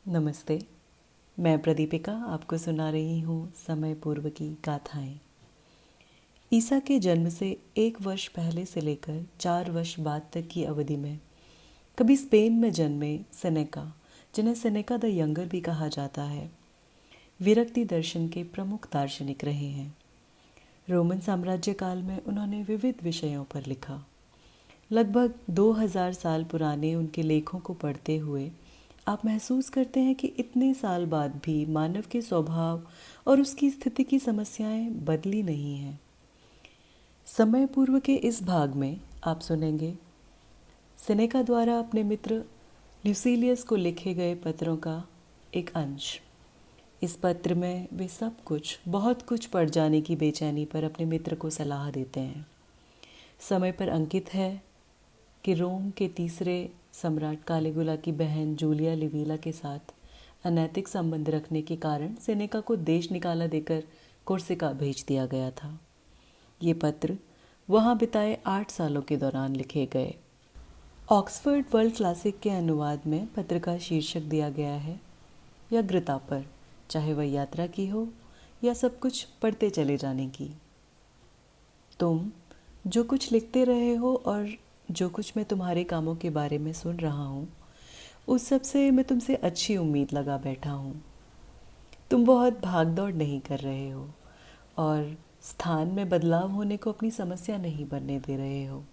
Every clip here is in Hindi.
नमस्ते। मैं प्रदीपिका आपको सुना रही हूँ समय पूर्व की गाथाएं। ईसा के जन्म से 1 वर्ष पहले से लेकर 4 वर्ष बाद तक की अवधि में कभी स्पेन में जन्मे सेनेका, जिन्हें सेनेका द यंगर भी कहा जाता है, विरक्ति दर्शन के प्रमुख दार्शनिक रहे हैं। रोमन साम्राज्य काल में उन्होंने विविध विषयों पर लिखा। लगभग 2000 साल पुराने उनके लेखों को पढ़ते हुए आप महसूस करते हैं कि इतने साल बाद भी मानव के स्वभाव और उसकी स्थिति की समस्याएं बदली नहीं हैं। समय पूर्व के इस भाग में आप सुनेंगे सेनेका द्वारा अपने मित्र ल्यूसिलियस को लिखे गए पत्रों का एक अंश। इस पत्र में वे सब कुछ, बहुत कुछ पढ़ जाने की बेचैनी पर अपने मित्र को सलाह देते हैं। समय पर अंकित है कि रोम के तीसरे सम्राट कालीगुला की बहन जूलिया लिविला के साथ अनैतिक संबंध रखने के कारण सेनेका को देश निकाला देकर कोर्सिका भेज दिया गया था। ये पत्र वहाँ बिताए 8 सालों के दौरान लिखे गए। ऑक्सफोर्ड वर्ल्ड क्लासिक के अनुवाद में पत्र का शीर्षक दिया गया है व्यग्रता पर, चाहे वह यात्रा की हो या सब कुछ पढ़ते चले जाने की। तुम जो कुछ लिखते रहे हो और जो कुछ मैं तुम्हारे कामों के बारे में सुन रहा हूँ, उस सब से मैं तुमसे अच्छी उम्मीद लगा बैठा हूँ। तुम बहुत भाग दौड़ नहीं कर रहे हो और स्थान में बदलाव होने को अपनी समस्या नहीं बनने दे रहे हो।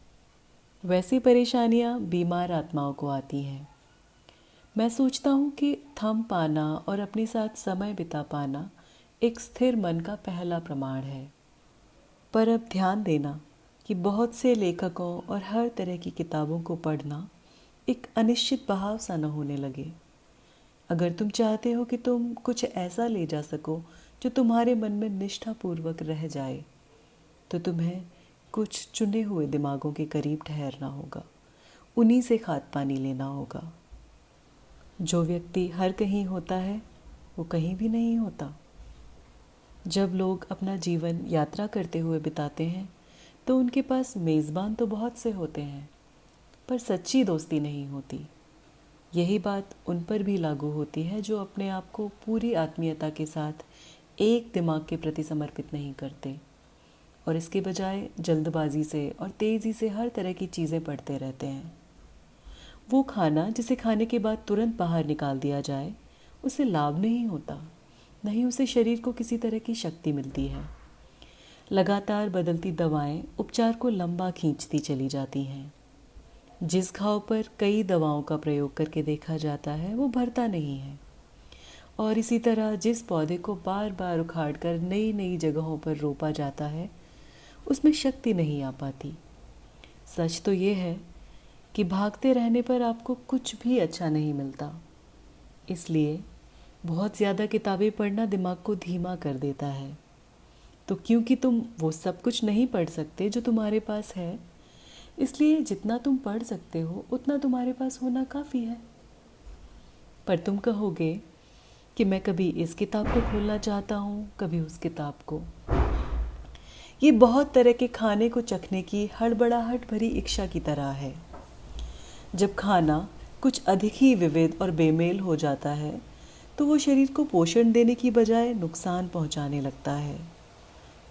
वैसी परेशानियाँ बीमार आत्माओं को आती हैं। मैं सोचता हूँ कि थम पाना और अपने साथ समय बिता पाना एक स्थिर मन का पहला प्रमाण है। पर अब ध्यान देना कि बहुत से लेखकों और हर तरह की किताबों को पढ़ना एक अनिश्चित बहाव सा न होने लगे। अगर तुम चाहते हो कि तुम कुछ ऐसा ले जा सको जो तुम्हारे मन में निष्ठापूर्वक रह जाए, तो तुम्हें कुछ चुने हुए दिमागों के करीब ठहरना होगा, उन्हीं से खाद पानी लेना होगा। जो व्यक्ति हर कहीं होता है वो कहीं भी नहीं होता। जब लोग अपना जीवन यात्रा करते हुए बिताते हैं तो उनके पास मेज़बान तो बहुत से होते हैं, पर सच्ची दोस्ती नहीं होती। यही बात उन पर भी लागू होती है जो अपने आप को पूरी आत्मीयता के साथ एक दिमाग के प्रति समर्पित नहीं करते और इसके बजाय जल्दबाजी से और तेज़ी से हर तरह की चीज़ें पढ़ते रहते हैं। वो खाना जिसे खाने के बाद तुरंत बाहर निकाल दिया जाए, उसे लाभ नहीं होता, नहीं उसे शरीर को किसी तरह की शक्ति मिलती है। लगातार बदलती दवाएं उपचार को लंबा खींचती चली जाती हैं। जिस घाव पर कई दवाओं का प्रयोग करके देखा जाता है वो भरता नहीं है, और इसी तरह जिस पौधे को बार बार उखाड़ कर नई नई जगहों पर रोपा जाता है उसमें शक्ति नहीं आ पाती। सच तो ये है कि भागते रहने पर आपको कुछ भी अच्छा नहीं मिलता। इसलिए बहुत ज़्यादा किताबें पढ़ना दिमाग को धीमा कर देता है। तो क्योंकि तुम वो सब कुछ नहीं पढ़ सकते जो तुम्हारे पास है, इसलिए जितना तुम पढ़ सकते हो उतना तुम्हारे पास होना काफ़ी है। पर तुम कहोगे कि मैं कभी इस किताब को खोलना चाहता हूँ, कभी उस किताब को। ये बहुत तरह के खाने को चखने की हड़बड़ाहट भरी इच्छा की तरह है। जब खाना कुछ अधिक ही विविध और बेमेल हो जाता है तो वो शरीर को पोषण देने की बजाय नुकसान पहुँचाने लगता है।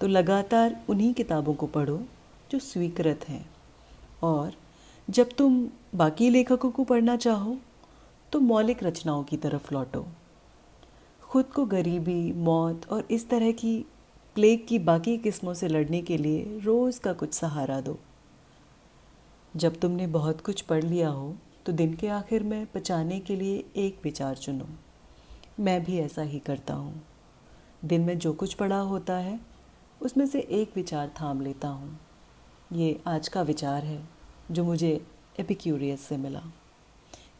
तो लगातार उन्हीं किताबों को पढ़ो जो स्वीकृत हैं, और जब तुम बाकी लेखकों को पढ़ना चाहो तो मौलिक रचनाओं की तरफ लौटो। खुद को गरीबी, मौत और इस तरह की प्लेग की बाकी किस्मों से लड़ने के लिए रोज़ का कुछ सहारा दो। जब तुमने बहुत कुछ पढ़ लिया हो तो दिन के आखिर में पचाने के लिए एक विचार चुनो। मैं भी ऐसा ही करता हूँ। दिन में जो कुछ पढ़ा होता है उसमें से एक विचार थाम लेता हूँ। ये आज का विचार है जो मुझे एपिक्यूरियस से मिला।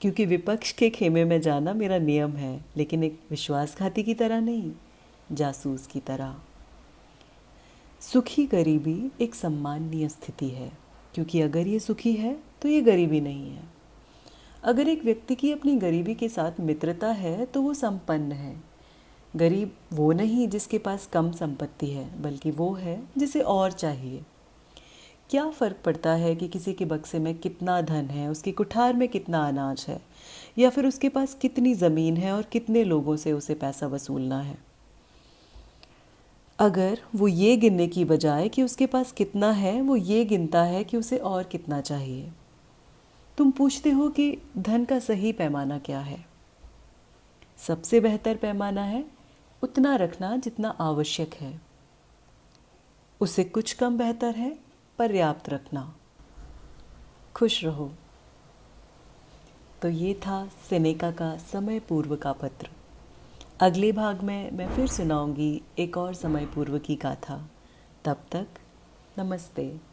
क्योंकि विपक्ष के खेमे में जाना मेरा नियम है, लेकिन एक विश्वासघाती की तरह नहीं, जासूस की तरह। सुखी गरीबी एक सम्माननीय स्थिति है, क्योंकि अगर ये सुखी है तो ये गरीबी नहीं है। अगर एक व्यक्ति की अपनी गरीबी के साथ मित्रता है तो वो संपन्न है। गरीब वो नहीं जिसके पास कम संपत्ति है, बल्कि वो है जिसे और चाहिए। क्या फ़र्क पड़ता है कि किसी के बक्से में कितना धन है, उसकी कुठार में कितना अनाज है, या फिर उसके पास कितनी ज़मीन है और कितने लोगों से उसे पैसा वसूलना है। अगर वो ये गिनने की बजाय कि उसके पास कितना है, वो ये गिनता है कि उसे और कितना चाहिए। तुम पूछते हो कि धन का सही पैमाना क्या है। सबसे बेहतर पैमाना है उतना रखना जितना आवश्यक है। उससे कुछ कम बेहतर है पर्याप्त रखना। खुश रहो। तो ये था सेनेका का समय पूर्व का पत्र। अगले भाग में मैं फिर सुनाऊंगी एक और समय पूर्व की गाथा। तब तक नमस्ते।